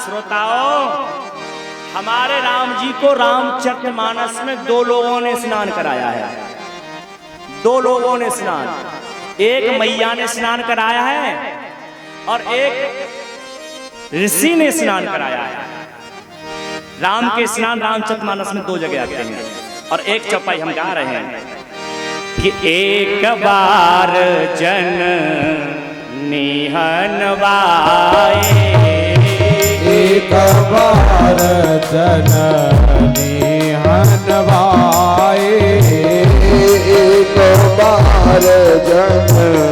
श्रोताओं, हमारे राम जी को रामचरितमानस में 2 लोगों ने स्नान कराया है। 2 लोगों ने स्नान, एक मैया ने स्नान कराया है और एक ऋषि ने स्नान कराया है। राम के स्नान रामचरितमानस में 2 जगह आते हैं और एक चौपाई हम गा रहे हैं कि एक बार जन निहनवाए, एक बार जननी हनवाए, एक बार जननी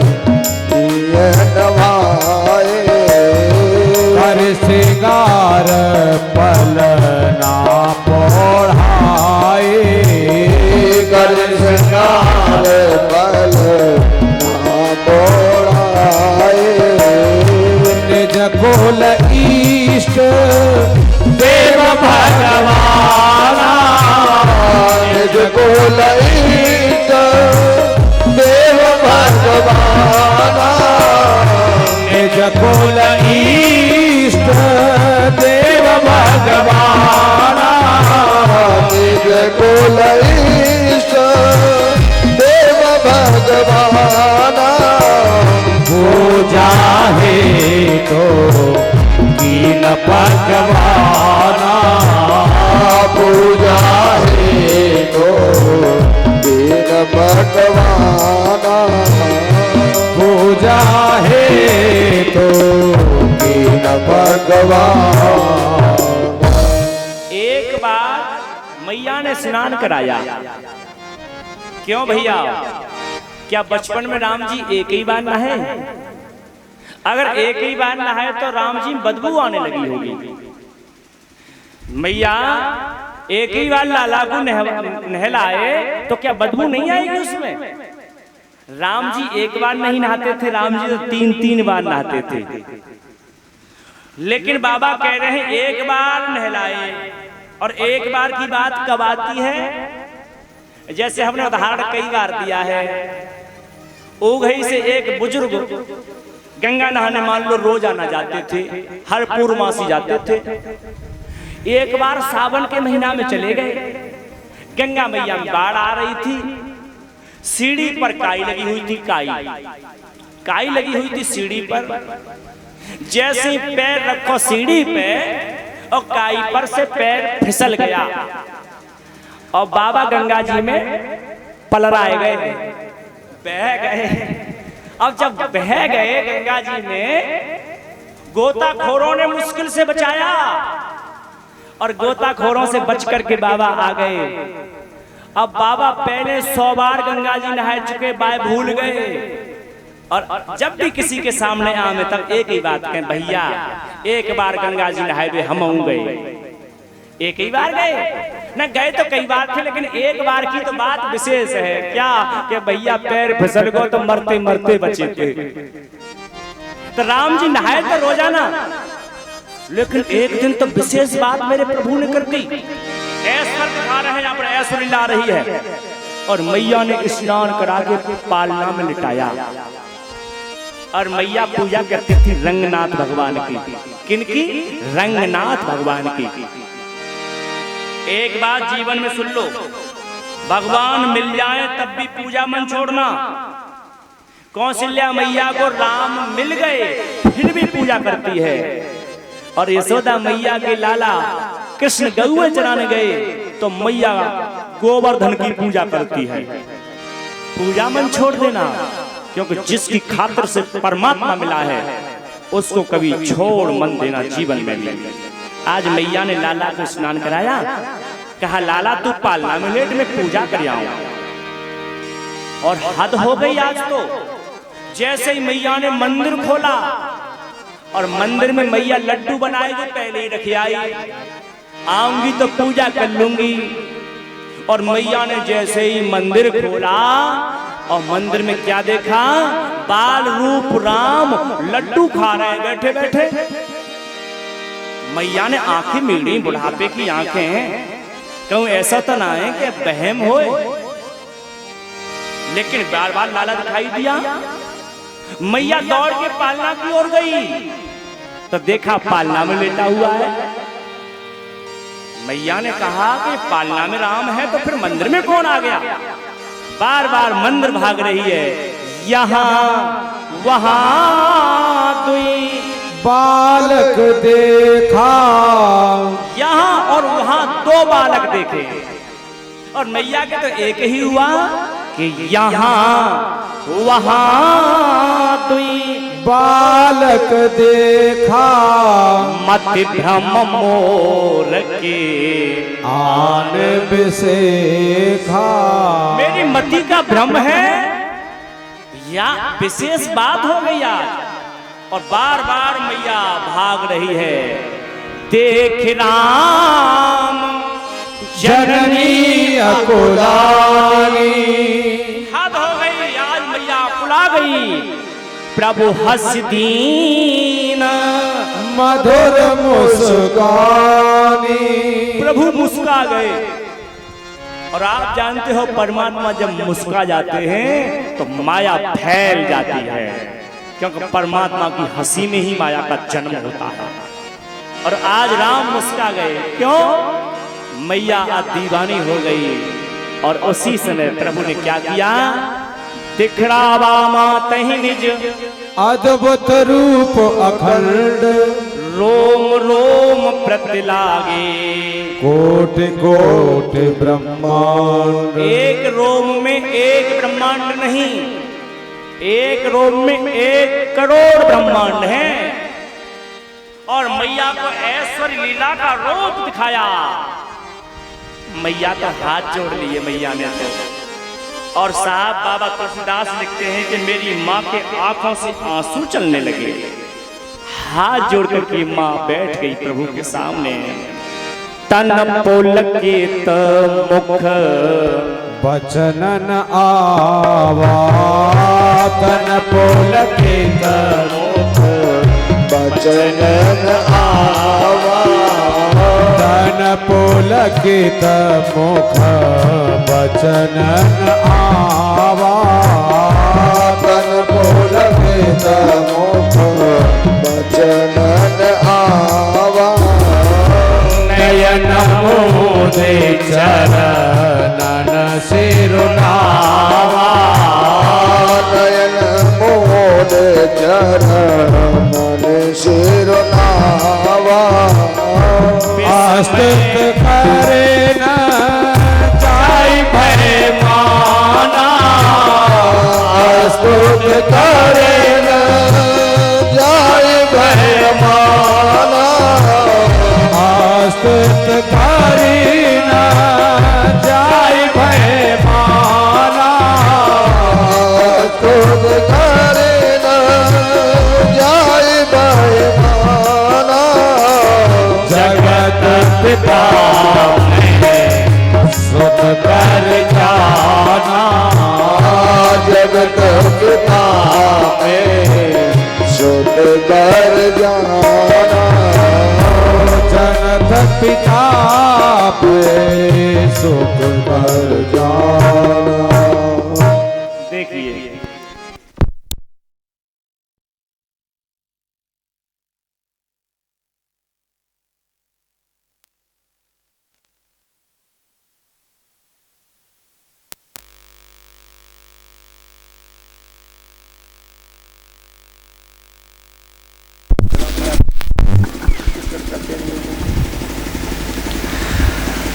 हनवाए, कर सिंगार पलना पोढ़ाए, कर सिंगार पलना पोढ़ाए, निज कुल इष्ट देव भगवाना, निज कुल इष्ट देव भगवाना, निज कुल इष्ट देव भगवाना, निज कुल इष्ट देव भगवाना, पूजा है तो कीन भगवाना, पूजा है तो कीन भगवाना, पूजा है तो कीन भगवाना। एक बार मैया ने स्नान कराया। क्यों भैया? क्या बचपन में राम जी एक ही बार नहाए? अगर एक ही बार नहाए तो राम जी बदबू आने लगी होगी। मैया एक ही बार लाला को नहलाए तो क्या बदबू नहीं आएगी उसमें? राम जी एक बार नहीं नहाते थे, राम जी तो 3-3 बार नहाते थे। लेकिन बाबा कह रहे हैं एक बार नहलाए। और एक बार की बात कब आती है? जैसे हमने उदाहरण कई बार दिया है। ओघई से एक बुजुर्ग गंगा नहाने मान लो रोज आना जाते थे, हर पूर्णमासी जाते थे। एक बार सावन के महीना में चले गए, गंगा मैया में बाढ़ आ रही थी, सीढ़ी पर काई लगी हुई थी। काई लगी हुई थी सीढ़ी पर। जैसे ही पैर रखो सीढ़ी पे और काई पर से पैर फिसल गया और बाबा गंगा जी में पलराए गए, बह गए। अब जब बह गए गंगा जी में, गोताखोरों ने मुश्किल से बचाया और गोताखोरों से बच करके बाबा आ गए। अब बाबा पहले 100 बार गंगा जी नहा चुके, बाय भूल गए। और जब भी किसी के सामने आवे तब एक ही बात कहें, भैया एक बार गंगा जी नहाए हुए हम गए। एक ही बार गए न, गए तो कई बार थे, लेकिन एक बार की तो बात विशेष है। क्या कि भैया पैर फिसल गो तो मरते मरते बचे थे। तो राम जी नहाए तो रोजाना, लेकिन एक दिन तो विशेष बात मेरे प्रभु ने कर दी। ऐश्वर्य दिखा रहे हैं, यहाँ पर ऐश्वर्य ला रही है और मैया ने स्नान करा के पालना में लिटाया। और मैया पूजा करती थी रंगनाथ भगवान की। किनकी? रंगनाथ भगवान की। एक बात जीवन में सुन लो, भगवान मिल जाए तब भी पूजा मन छोड़ना। कौशल्या मैया को राम मिल गए फिर भी पूजा करती है। और यशोदा मैया के लाला कृष्ण गौए चराने गए तो मैया गोवर्धन की पूजा करती है। पूजा मन छोड़ देना, क्योंकि जिसकी खातिर से परमात्मा मिला है उसको कभी छोड़ मन देना जीवन में नहीं। आज मैया ने लाला को स्नान कराया, कहा लाला तू पालना में लेट में पूजा कर आऊं। और हद हो गई आज तो। जैसे ही मैया ने मंदिर खोला और मंदिर में मैया लड्डू बनाए जो पहले ही रखी आई, आऊंगी तो पूजा कर लूंगी। और मैया ने जैसे ही मंदिर खोला और मंदिर में क्या देखा? बाल रूप राम लड्डू खा रहे हैं बैठे बैठे। मैया ने आंखें मीड़ी, बुढ़ापे की आंखें। कहूं ऐसा तो ना है कि बहम हो, लेकिन बार बार लाला दिखाई दिया। मैया दौड़ के पालना की ओर गई तो देखा पालना में लेटा हुआ है। मैया ने कहा कि पालना में राम है तो फिर मंदिर में कौन आ गया? बार बार मंदिर भाग रही है, यहाँ वहाँ दुई बालक देखा, यहाँ और वहाँ दो बालक देखे। और मैया के तो एक ही हुआ कि यहाँ वहाँ दुई बालक देखा, मति भ्रम मोर के आन बिसेखा। मेरी मति का भ्रम है या विशेष बात हो गई आज। और बार बार मैया भाग रही है। देख राम जननी अकुलानी, हद हो गई, आज मैया कुला गई। प्रभु हंस दीन मधुर मुस्कानी, प्रभु मुस्का गए। और आप जानते हो परमात्मा जब मुस्का जाते हैं तो माया फैल जाती है, क्योंकि परमात्मा की हंसी में ही माया का जन्म होता है। और आज राम मुस्का गए, क्यों? मैया दीवानी हो गई। और उसी समय प्रभु ने क्या किया? दिखरावा मातहि निज अद्भुत रूप अखंड, रोम रोम प्रतिलागे। कोटि कोटि ब्रह्मांड, एक रोम में एक ब्रह्मांड नहीं, एक रोम में 1 करोड़ ब्रह्मांड है। और मैया को ऐश्वर्य लीला का रूप दिखाया। मैया तो हाथ जोड़ लिए मैया ने तो। और साहब बाबा तुलसीदास लिखते हैं कि मेरी माँ के आंखों से आंसू चलने लगे। हाथ जोड़कर के माँ बैठ गई प्रभु के सामने। तन पुलकित मुख बचनन आवा, तन पुलकित मुख बचनन आवा, तन पुलकित मुख बचनन आवा, तन पुलकित मुख बचनन आवा। नयन मोदे चरणन सिरुनावा, नयन मोद चरणन सिरुनावा। आस्तुत करे न जाय भय माना, आस्तुत करे न जाय भय माना, आस्तुत करे न जाय भय माना, आस्तुत करे न जाय भय माना। जगत पिता सुत कर जाना, जगत पिता सुत कर जाना, जनत पिता पे सुत कर जाना। देखिए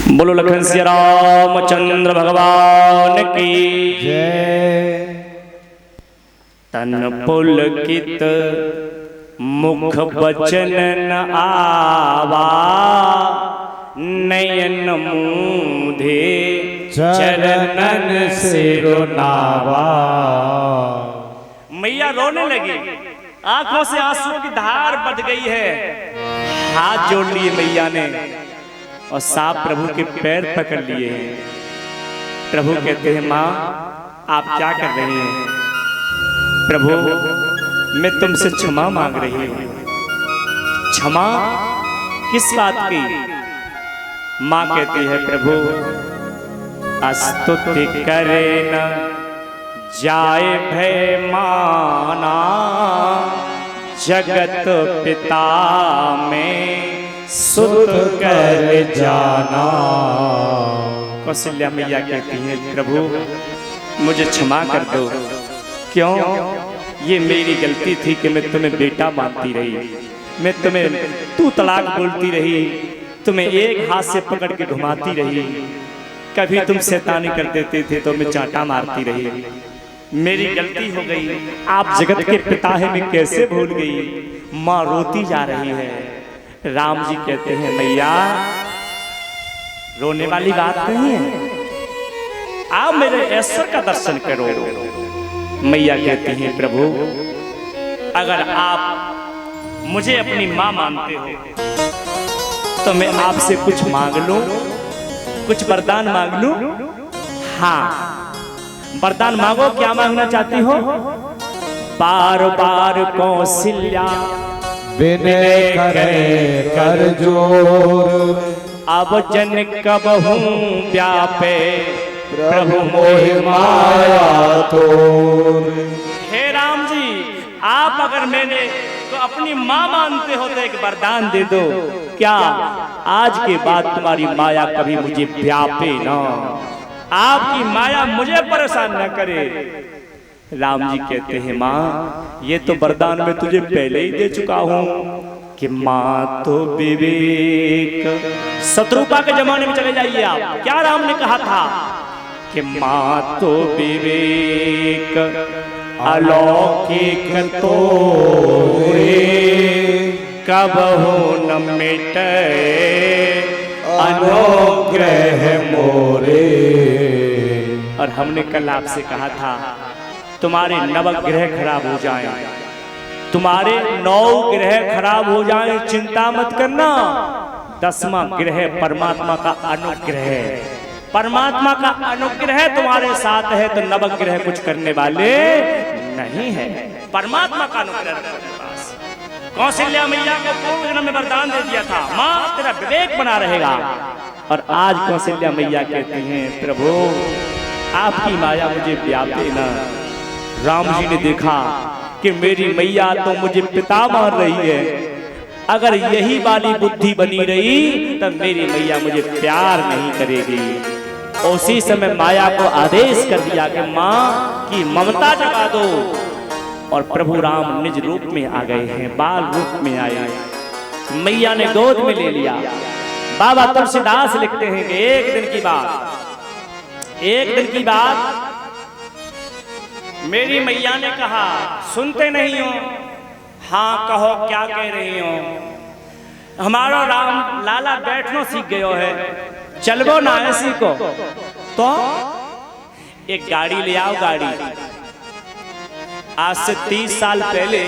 बोलो लखन सिया रामचंद्र भगवान की जय। तन पुलकित मुख बचन न आवा, नयन मूधे चरणन सिरुनावा। मैया रोने लगी, आंखों से आंसुओं की धार बह गई है। हाथ जोड़ लिए मैया ने और साफ प्रभु के पैर पकड़ लिए हैं। प्रभु कहते हैं माँ आप क्या कर रही हैं? प्रभु मैं तुमसे क्षमा मांग रही हूँ। क्षमा किस बात की? माँ कहती है प्रभु स्तुति करे न जाए भय माना, जगत पिता में सुत कर जाना। कौशल्या मैया कहती है प्रभु मुझे क्षमा कर दो, क्यों? ये मेरी गलती थी कि मैं तुम्हें बेटा मानती रही, मैं तुम्हें तू तलाक बोलती रही, तुम्हें एक हाथ से पकड़ के घुमाती रही, कभी तुम शैतानी कर देते थे तो मैं चांटा मारती रही, मेरी गलती हो गई। आप जगत के पिता है मैं कैसे भूल गई। माँ रोती जा रही है। राम जी कहते हैं मैया रोने वाली बात नहीं है, आप मेरे ऐश्वर्य का दर्शन करो। मैया कहती हैं प्रभु अगर आप मुझे अपनी माँ मानते हो तो मैं आपसे कुछ मांग लूं, कुछ वरदान मांग लूं? हाँ वरदान मांगो, क्या मांगना चाहती हो? बार बार कौशल्या विनय करे कर जोर, अब जन कबहूं व्यापे प्रभु मोहि माया तोर। हे राम जी आप अगर मैंने तो अपनी माँ मानते हो तो एक वरदान दे दो, क्या आज के बाद तुम्हारी माया कभी मुझे व्यापे ना, आपकी माया मुझे परेशान न करे। राम जी कहते हैं माँ ये तो वरदान मैं तुझे पहले ही दे चुका हूँ कि माँ तो विवेक। शत्रुपा के जमाने में चले जाइए आप, क्या राम ने कहा था कि माँ तो विवेक अलौकिक तोरे, कबहू न मिटे अनुग्रह मोरे। और हमने कल आपसे कहा था तुम्हारे नवग्रह खराब हो जाएं, तुम्हारे 9 ग्रह खराब हो जाएं, चिंता मत करना। 10वां ग्रह परमात्मा का अनुग्रह, परमात्मा का अनुग्रह तुम्हारे साथ है तो नवग्रह कुछ करने वाले नहीं है। परमात्मा का अनुग्रह तुम्हारे पास। कौशल्या मैया को पूर्व जन्म में वरदान दे दिया था माँ तेरा विवेक बना रहेगा, और आज कौशल्या मैया कहती हैं प्रभु आपकी माया मुझे व्यापे ना। राम जी ने देखा कि मेरी मैया तो मुझे पिता मान रही है, अगर यही वाली बुद्धि बनी रही तब मेरी मैया मुझे प्यार नहीं करेगी। उसी समय माया को आदेश कर दिया कि माँ की ममता जगा दो, और प्रभु राम निज रूप में आ गए हैं, बाल रूप में आए। मैया ने गोद में ले लिया। बाबा तुलसीदास लिखते हैं कि एक दिन की बात मेरी मैया ने कहा सुनते नहीं हो? हाँ कहो क्या कह रही हो? हमारा राम लाला बैठनो सीख गयो है, चलबो ना ऐसी को तो एक गाड़ी ले आओ। गाड़ी आज से 30 साल पहले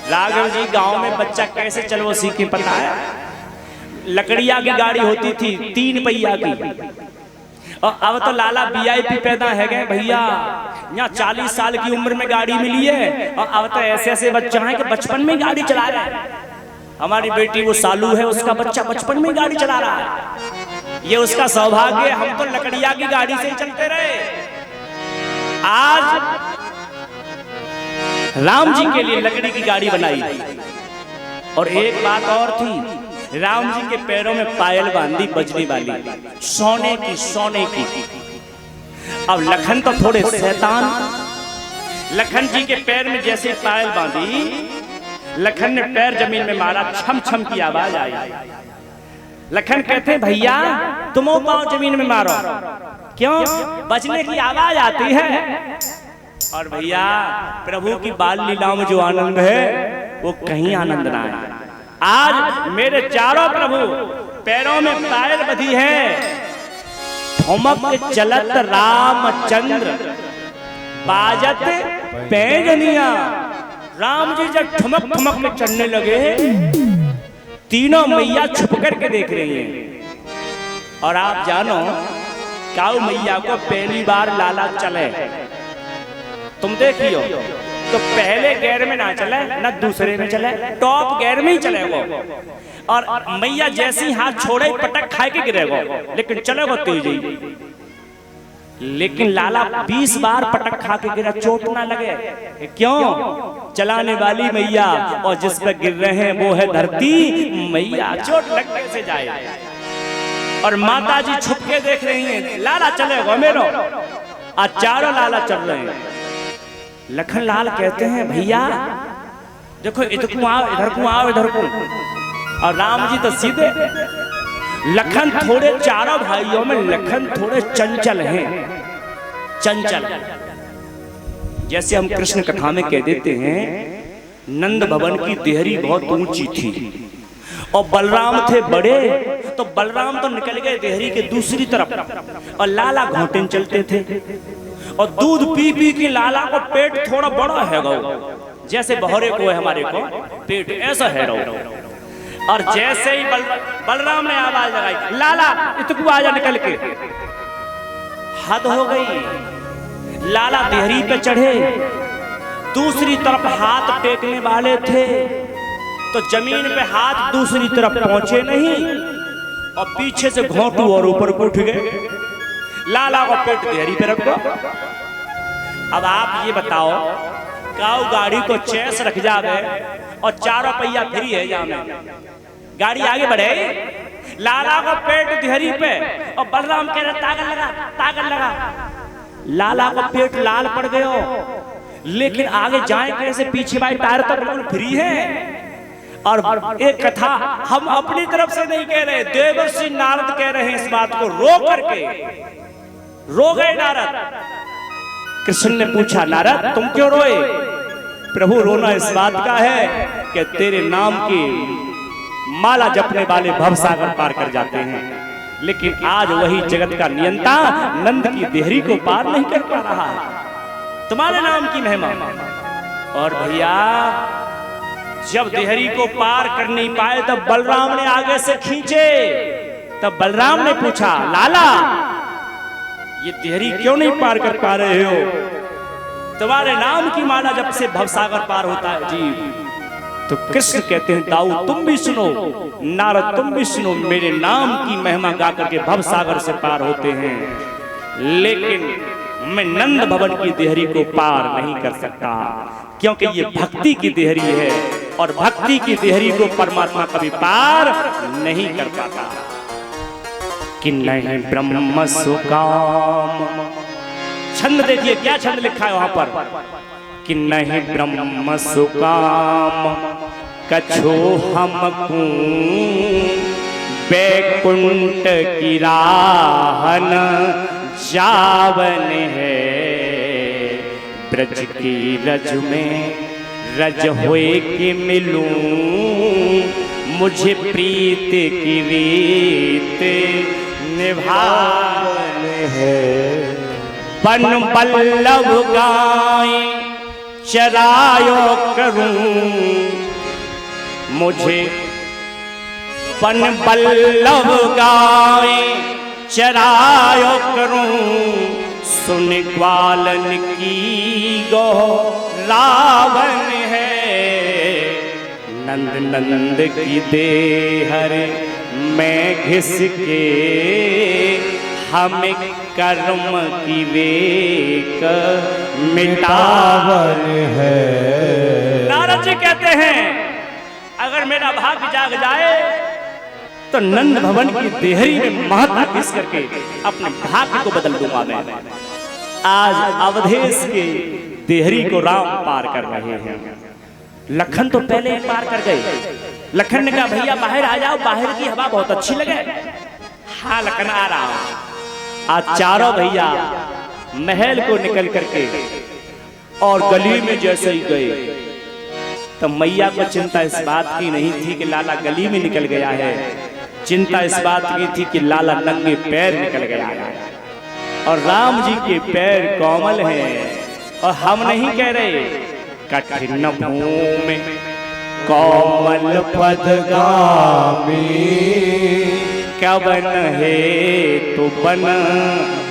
राघव जी गांव में बच्चा कैसे चलबो सीखे पता है? लकड़िया की गाड़ी होती थी 3 पहिया की, और अब तो लाला VIP पैदा है गए भैया, यहाँ 40 साल की उम्र में गाड़ी मिली है, और अब तो ऐसे ऐसे बच्चे हैं कि बचपन में गाड़ी चला रहे हैं। हमारी बेटी वो सालू है, उसका बच्चा बचपन में गाड़ी चला रहा है, ये उसका सौभाग्य। हम तो लकड़िया की गाड़ी से ही चलते रहे। आज राम जी के लिए लकड़ी की गाड़ी बनाई। और एक बात और थी, राम जी के पैरों में पायल बांधी बजने वाली, सोने की। अब लखन तो थोड़े शैतान, लखन जी के पैर में जैसे पायल बांधी, लखन ने पैर जमीन में मारा, छम छम की आवाज आई। लखन कहते हैं भैया तुम पांव जमीन में मारो, क्यों? बजने की आवाज आती है। और भैया प्रभु की बाल लीलाओं में जो आनंद है वो कहीं आनंद ना है। आज मेरे चारों प्रभु पैरों में पायल बधी है, ठुमक चलत रामचंद्र बाजत पैजनिया। राम जी जब ठुमक ठुमक में चढ़ने लगे, तीनों मैया छुप करके देख रही हैं। और आप जानो काऊ मैया को पहली बार लाला चले, तुम देखियो तो पहले गेयर में ना चले ना दूसरे में चले, टॉप गेयर में ही चले वो। और मैया जैसी हाथ छोड़े पटक खाए के गिरेगो, लेकिन चलेगो तेजी। लेकिन लाला 20 बार पटक खा के गिरा, चोट ना लगे। क्यों? चलाने वाली मैया और जिस पर गिर रहे हैं वो है धरती मैया, चोट लगने से जाए। और माता जी छुप के देख रही हैं, लाला चलेगा मेरो, आज चारों लाला चल रहे हैं। लखन लाल कहते हैं भैया देखो इधर को आओ, इधर को आओ, इधर को। और राम जी तो सीधे। लखन थोड़े, चारों भाइयों में लखन थोड़े चंचल हैं, चंचल। जैसे हम कृष्ण कथा में कह देते हैं नंद भवन की देहरी बहुत ऊंची थी और बलराम थे बड़े, तो बलराम तो निकल गए देहरी के दूसरी तरफ और लाला घोटन चलते थे। और दूध पी पी के लाला को पेट थोड़ा बड़ा है गो, जैसे बहरे को है हमारे को पेट ऐसा है रो। और जैसे ही बलराम ने आवाज लगाई लाला इतकू आजा निकल के, हद हो गई। लाला देहरी पे चढ़े, दूसरी तरफ हाथ टेकने वाले थे तो जमीन पे हाथ दूसरी तरफ पहुंचे नहीं और पीछे से घोंटू और ऊपर को उठ गए। लाला को पेट देहरी पे रखो। अब आप ये बताओ, काऊ गाड़ी को चेस रख जावे और चारों पहिया फ्री है जामे, गाड़ी आगे बढ़े। लाला को पेट देहरी पे और बलराम कह रहे ताकत लगा, ताकत लगा। लाला को पेट लाल पड़ गयो, लेकिन आगे जाए कैसे, पीछे भाई टायर तो बिल्कुल फ्री है। और एक कथा हम अपनी तरफ से नहीं कह रहे, देवर्षि नारद कह रहे हैं इस बात को, रो करके रो गए नारद। कृष्ण ने पूछा नारद तुम क्यों रोए? प्रभु रोना इस बात का है कि तेरे नाम की माला जपने वाले भवसागर पार कर जाते हैं, लेकिन आज वही जगत का नियंता नंद की देहरी को पार नहीं कर पा रहा है, तुम्हारे नाम की महिमा। और भैया जब देहरी को पार कर नहीं पाए तब बलराम ने आगे से खींचे। तब बलराम ने पूछा लाला ये देहरी क्यों नहीं पार कर पा रहे हो? तुम्हारे नाम की माला जब से भवसागर पार होता है जी। तो कृष्ण कहते हैं दाऊ तुम भी सुनो, नारद तुम भी सुनो, मेरे नाम की महिमा गा करके भवसागर से पार होते हैं, लेकिन मैं नंद भवन की देहरी को पार नहीं कर सकता, क्योंकि ये भक्ति की देहरी है और भक्ति की देहरी को परमात्मा कभी पार नहीं कर पाता। कि नहीं ब्रह्म सुकाम, छंद देखिए क्या छंद लिखा है वहां पर, कि नहीं ब्रह्म सुकाम कछो हमको बैकुंठ की राहन जावन है, ब्रज की रज में रज होए कि मिलूं, मुझे प्रीत की रीत निभावन है। पन पल्लव गाय चरायो करूं, मुझे पन पल्लव गाय चरायो करूं, सुन ग्वालन की गो रावण है, नंद नंद की देहर मैं घिस के, हमें कर्म की वेक मिटावन है। नारद जी कहते हैं अगर मेरा भाग्य जाग जाए तो नंद भवन की देहरी में महत्ता घिस करके अपने भाग्य को बदल दूंगा मैं। आज अवधेश के देहरी को राम पार कर रहे हैं। लखन तो पहले ही पार कर गए। लखन ने कहा भैया बाहर आ जाओ, बाहर की हवा बहुत अच्छी लगे। हाँ लखन आ रहा हूं। आज चारों भैया महल को निकल करके और गली में जैसे ही गए तो मैया को चिंता इस बात की नहीं थी कि लाला गली में निकल गया है, चिंता इस बात की थी कि लाला नंगे पैर निकल गया है। और राम जी के पैर कोमल हैं और हम नहीं कह रहे, कठिन भूमि कोमल पदगामी, कवन है तो बन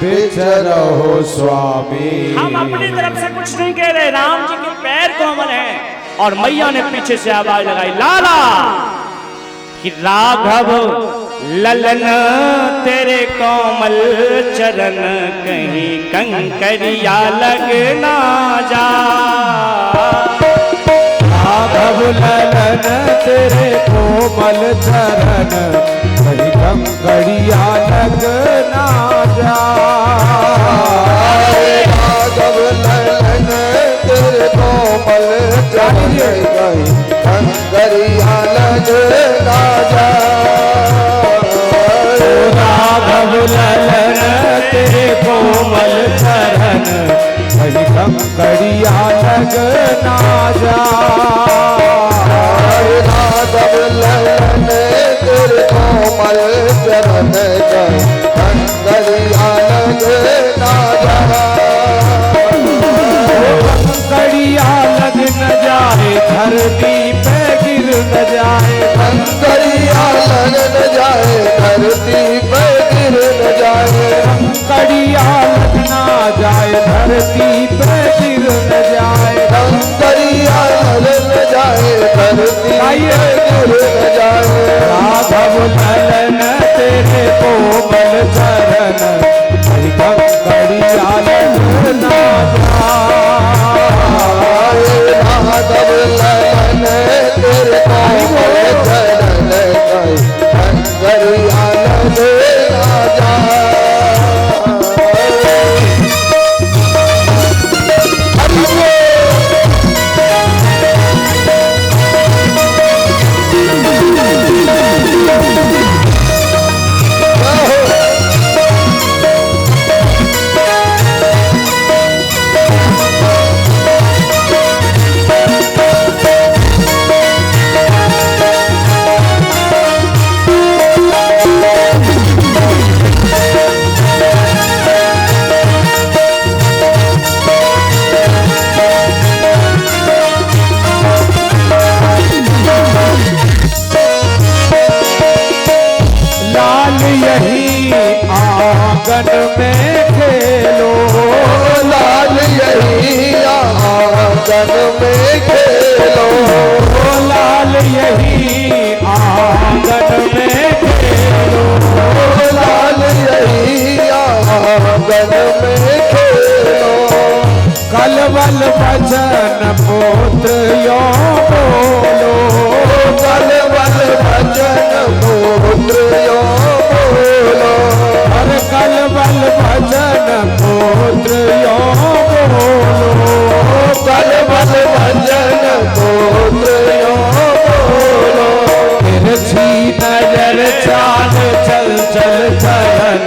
बिचरो स्वामी। हम अपनी तरफ से कुछ नहीं कह रहे, राम जी के पैर कोमल हैं। और मैया ने पीछे से आवाज लगाई लाला कि राघव ललन तेरे कोमल चरण कहीं कंकरिया लग ना जा। राघव ललन तेरे कोमल चरण कहीं कंकरिया लग ना जा। राघव ललन तेरे कोमल चरण कहीं कंकरिया लग ना जा। राघव ललन तेरे कोमल चरण कहीं कंकरिया लग ना जा। राघव ललन तेरे कोमल चरण कहीं कंकरिया लग ना जा। कंकरिया लग न जाए धरती पे गिर न जाए। कंकरिया लग न जाए धरती पे गिर न जाए। कंकरिया लग ना जाए धरती पे गिर न जाए। कंकरिया लग न जाए धरती पे गिर न जाए। राघव ललन तेरे कोमल चरण कंकरिया लग ना जाए। राघव ललन तेरे कोमल चरण कंकरिया लग ना जाए। आंगन में खेलो लाल यही आंगन में खेलो। लाल यही आंगन में खेलो। लाल यही आंगन में खेलो। कलवल भजन पुत्र यो बोलो। कलवल भजन पुत्र यो बोलो। कलवल भजन पुत्र यो बोलो। कलवल भजन पुत्र यो बोलो। तिरछी नजर चाल चल चल चलन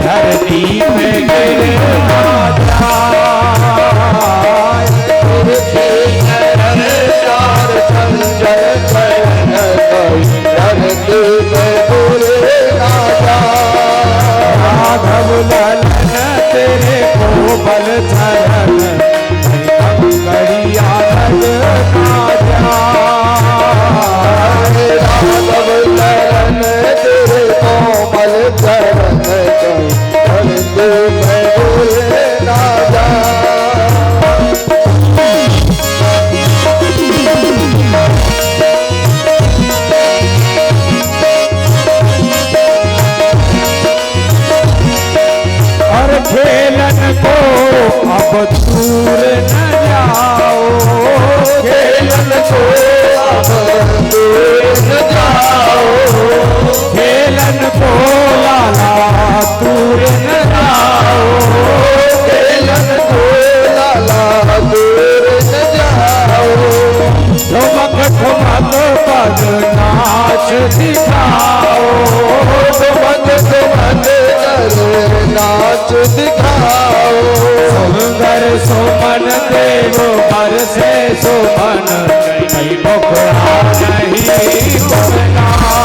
धरती पे गिर ना जाए। तिरछी नजर चाल चल चल चलन धरती पे गिर ना जाए। राघव ललन तेरे कोमल चरण कंकरिया लग ना जाए। राघव ललन तेरे कोमल चरण धरती पे गिर ना जाए। और खेलन को अब दूर न जाओ। खेलन को अब दूर न जाओ। खेलन को लाला दूर न जाओ। खेलन को लाला दूर न जाओ। ठुमक ठुमक पग नाच दिखाओ। ठुमक ठुमक नाच दिखाओ। सुंदर सुमन देव पर से सुमन कहीं मुखड़ा नहीं बनाए।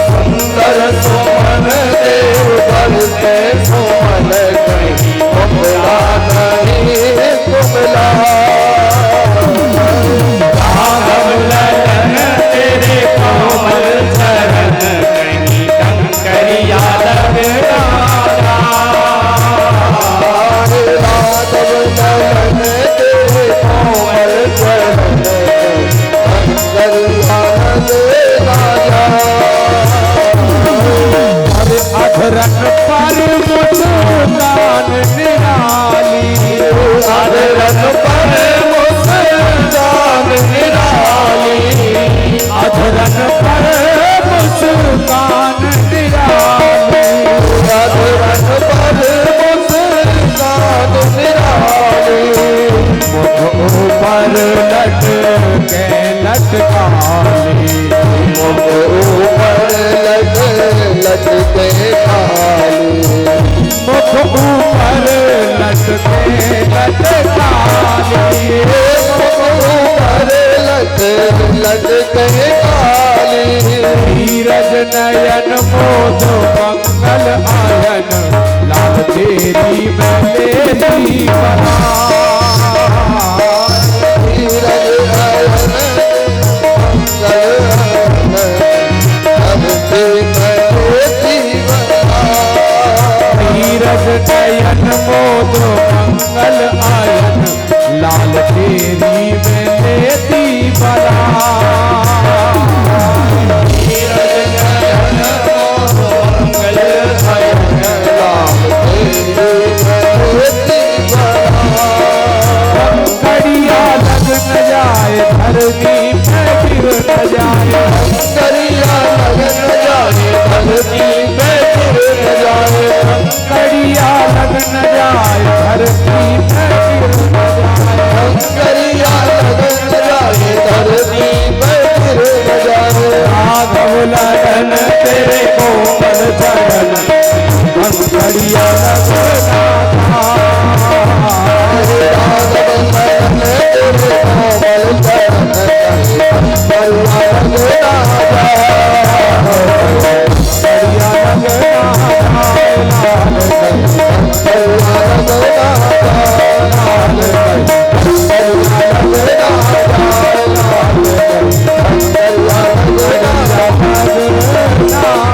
सुंदर सुमन देव पर से सुमन कहीं मुखड़ा नहीं बनाए। राघव ललन तेरे कोमल चरण कहीं कंकरिया लग ना जाए। राघव ललन तेरे कोमल चरण कंकरिया लग ना जाए। खाली, मुख ऊपर लटके खाली, मुख ऊपर लटके लटकाली, मुख ऊपर लटके खाली, नीरज नयन मोद मंगल आयन, लाल तेरी मैंने दीवाना, नीरज नयन नीरज नयन मोद मंगल आयन, लाल तेरी मैंने दीवाना, नीरज नयन मोद मंगल आयन, कड़िया लग न जाए धरती पे गिर न जाए, करिया लग न जाए धरती पे गिर न जाए, कड़िया लग न जाए धरती पे गिर न जाए, करिया लग न जाए धरती पे गिर न जाए, राघव ललन तेरे कोमल चरण, हम कड़िया लग ना था, Hare